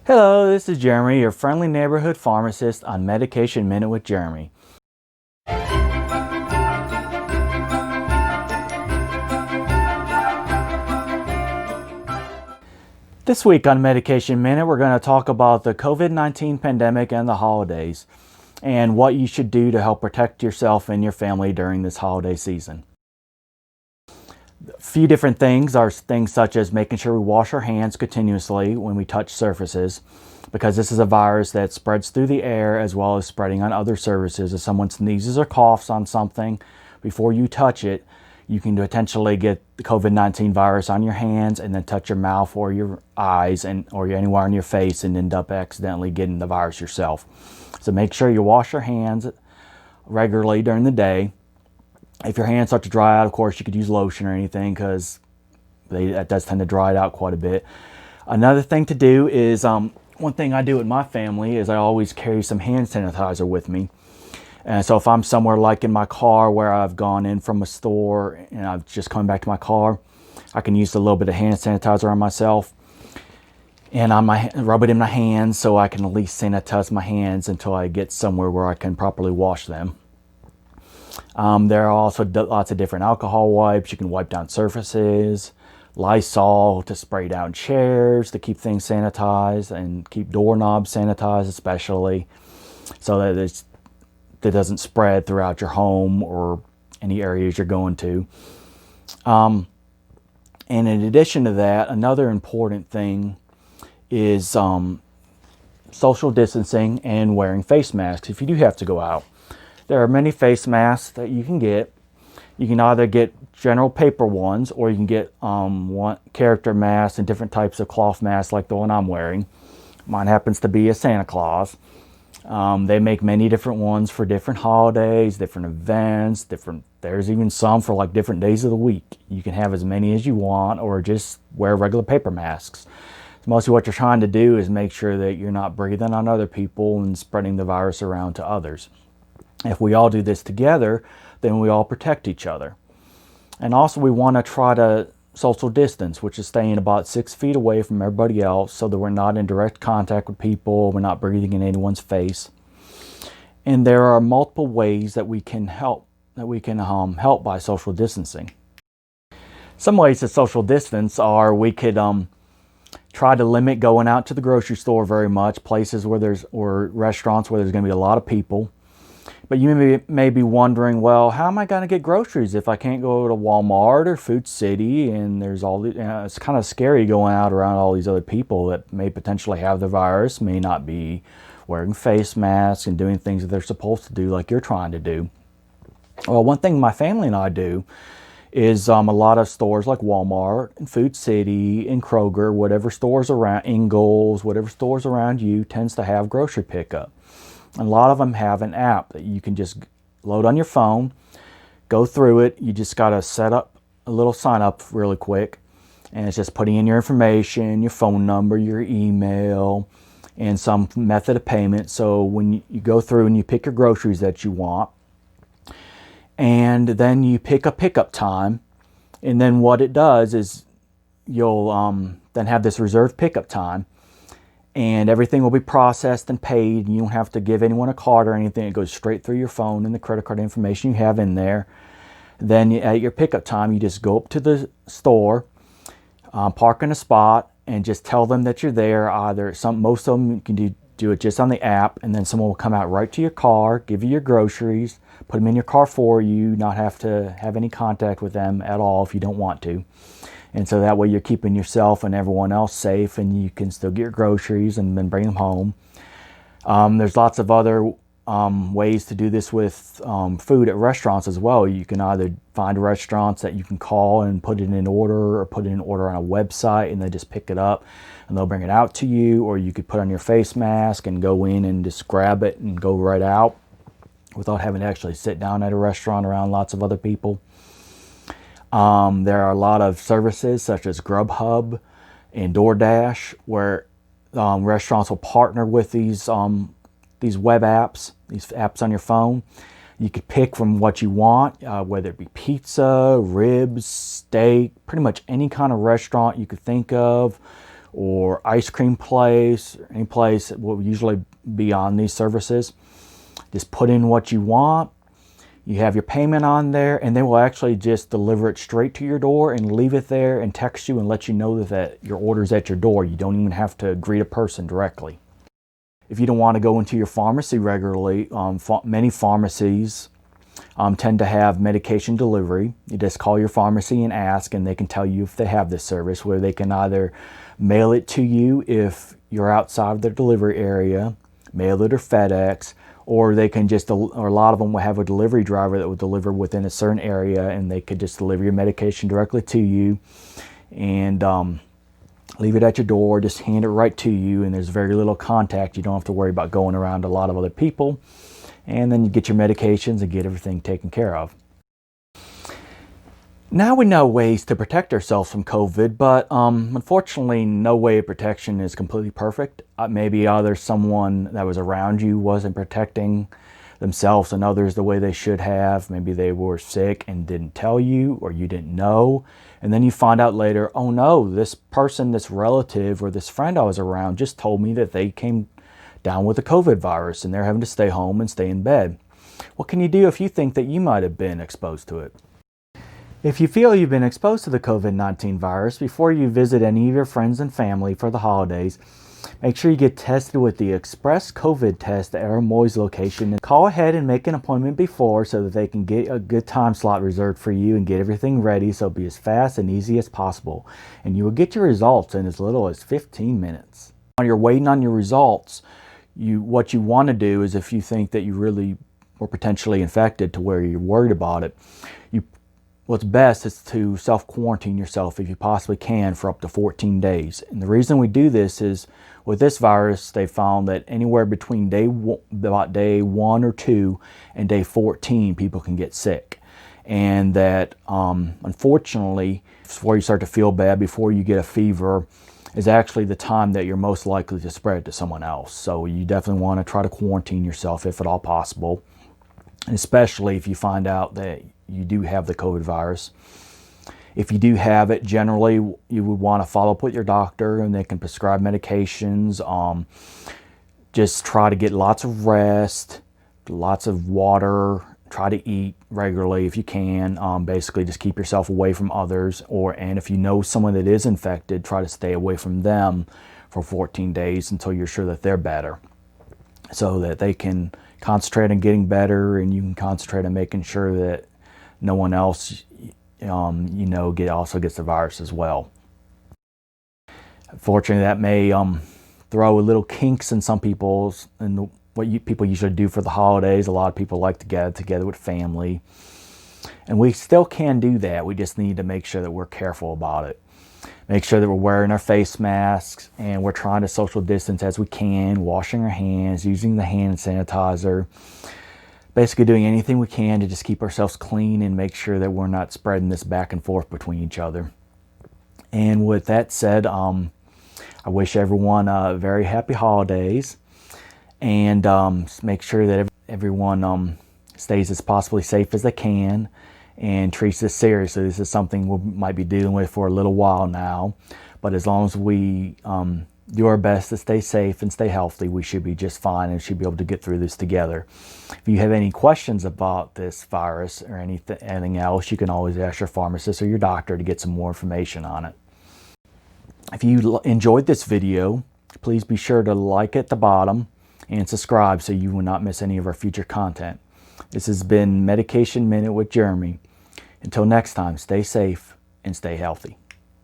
Hello, this is Jeremy, your friendly neighborhood pharmacist on Medication Minute with Jeremy. This week on Medication Minute, we're going to talk about the COVID-19 pandemic and the holidays, and what you should do to help protect yourself and your family during this holiday season. A few different things are things such as making sure we wash our hands continuously when we touch surfaces, because this is a virus that spreads through the air as well as spreading on other surfaces. If someone sneezes or coughs on something before you touch it, you can potentially get the COVID-19 virus on your hands and then touch your mouth or your eyes or anywhere on your face and end up accidentally getting the virus yourself. So make sure you wash your hands regularly during the day. If your hands start to dry out, of course, you could use lotion or anything, because that does tend to dry it out quite a bit. Another thing to do is, one thing I do with my family is I always carry some hand sanitizer with me. And so if I'm somewhere like in my car where I've gone in from a store and I've just come back to my car, I can use a little bit of hand sanitizer on myself and rub it in my hands so I can at least sanitize my hands until I get somewhere where I can properly wash them. There are also lots of different alcohol wipes. You can wipe down surfaces, Lysol to spray down chairs to keep things sanitized and keep doorknobs sanitized especially, so that it doesn't spread throughout your home or any areas you're going to. And in addition to that, another important thing is social distancing and wearing face masks if you do have to go out. There are many face masks that you can get. You can either get general paper ones, or you can get one character masks and different types of cloth masks like the one I'm wearing. Mine happens to be a Santa Claus. They make many different ones for different holidays, different events, there's even some for like different days of the week. You can have as many as you want, or just wear regular paper masks. So mostly what you're trying to do is make sure that you're not breathing on other people and spreading the virus around to others. If we all do this together, then we all protect each other. And also we want to try to social distance, which is staying about 6 feet away from everybody else so that we're not in direct contact with people, we're not breathing in anyone's face. And there are multiple ways that we can help by social distancing. Some ways to social distance are we could try to limit going out to the grocery store very much, places or restaurants where there's going to be a lot of people. But you may be wondering, well, how am I going to get groceries if I can't go to Walmart or Food City? And there's it's kind of scary going out around all these other people that may potentially have the virus, may not be wearing face masks and doing things that they're supposed to do like you're trying to do. Well, one thing my family and I do is a lot of stores like Walmart and Food City and Kroger, whatever stores around, Ingles, whatever stores around you tends to have grocery pickup. And a lot of them have an app that you can just load on your phone, go through it. You just got to set up a little sign up really quick. And it's just putting in your information, your phone number, your email, and some method of payment. So when you go through and you pick your groceries that you want, and then you pick a pickup time. And then what it does is you'll then have this reserved pickup time. And everything will be processed and paid. You don't have to give anyone a card or anything. It goes straight through your phone and the credit card information you have in there. Then at your pickup time, you just go up to the store, park in a spot, and just tell them that you're there. Most of them you can do it just on the app, and then someone will come out right to your car, give you your groceries, put them in your car for you, not have to have any contact with them at all if you don't want to. And so that way you're keeping yourself and everyone else safe, and you can still get your groceries and then bring them home. There's lots of other ways to do this with food at restaurants as well. You can either find restaurants that you can call and put it in order, or put it in order on a website and they just pick it up and they'll bring it out to you. Or you could put on your face mask and go in and just grab it and go right out without having to actually sit down at a restaurant around lots of other people. There are a lot of services such as Grubhub and DoorDash where restaurants will partner with these web apps, these apps on your phone. You could pick from what you want, whether it be pizza, ribs, steak, pretty much any kind of restaurant you could think of, or ice cream place, or any place that will usually be on these services. Just put in what you want. You have your payment on there, and they will actually just deliver it straight to your door and leave it there and text you and let you know that your order's at your door. You don't even have to greet a person directly. If you don't want to go into your pharmacy regularly, many pharmacies tend to have medication delivery. You just call your pharmacy and ask, and they can tell you if they have this service, where they can either mail it to you if you're outside of their delivery area, mail it or FedEx, or they can just, or a lot of them will have a delivery driver that will deliver within a certain area, and they could just deliver your medication directly to you and leave it at your door, just hand it right to you, and there's very little contact. You don't have to worry about going around a lot of other people, and then you get your medications and get everything taken care of. Now we know ways to protect ourselves from COVID, but unfortunately no way of protection is completely perfect. Maybe there's someone that was around you wasn't protecting themselves and others the way they should have. Maybe they were sick and didn't tell you, or you didn't know. And then you find out later, oh no, this person, this relative or this friend I was around just told me that they came down with the COVID virus and they're having to stay home and stay in bed. What can you do if you think that you might have been exposed to it? If you feel you've been exposed to the COVID-19 virus, before you visit any of your friends and family for the holidays, make sure you get tested with the Express COVID test at our Moyes location. And call ahead and make an appointment before so that they can get a good time slot reserved for you and get everything ready so it'll be as fast and easy as possible. And you will get your results in as little as 15 minutes. While you're waiting on your results, what you want to do is, if you think that you really were potentially infected to where you're worried about it, what's best is to self-quarantine yourself if you possibly can for up to 14 days. And the reason we do this is, with this virus, they found that anywhere between about day 1 or 2 and day 14, people can get sick. And that, unfortunately, before you start to feel bad, before you get a fever, is actually the time that you're most likely to spread it to someone else. So you definitely want to try to quarantine yourself if at all possible, and especially if you find out that you do have the COVID virus. If you do have it, generally you would want to follow up with your doctor, and they can prescribe medications. Just try to get lots of rest, lots of water, try to eat regularly if you can. Basically just keep yourself away from others, and if you know someone that is infected, try to stay away from them for 14 days until you're sure that they're better, so that they can concentrate on getting better and you can concentrate on making sure that no one else also gets the virus as well. Unfortunately, that may throw a little kinks in some people's, and what people usually do for the holidays. A lot of people like to get together with family, and we still can do that. We just need to make sure that we're careful about it. Make sure that we're wearing our face masks and we're trying to social distance as we can, washing our hands, using the hand sanitizer. Basically doing anything we can to just keep ourselves clean and make sure that we're not spreading this back and forth between each other. And with that said, I wish everyone very happy holidays, and make sure that everyone stays as possibly safe as they can and treats this seriously. This is something we might be dealing with for a little while now, but as long as we do our best to stay safe and stay healthy, we should be just fine and should be able to get through this together. If you have any questions about this virus or anything else, you can always ask your pharmacist or your doctor to get some more information on it. If you enjoyed this video, please be sure to like at the bottom and subscribe so you will not miss any of our future content. This has been Medication Minute with Jeremy. Until next time, stay safe and stay healthy.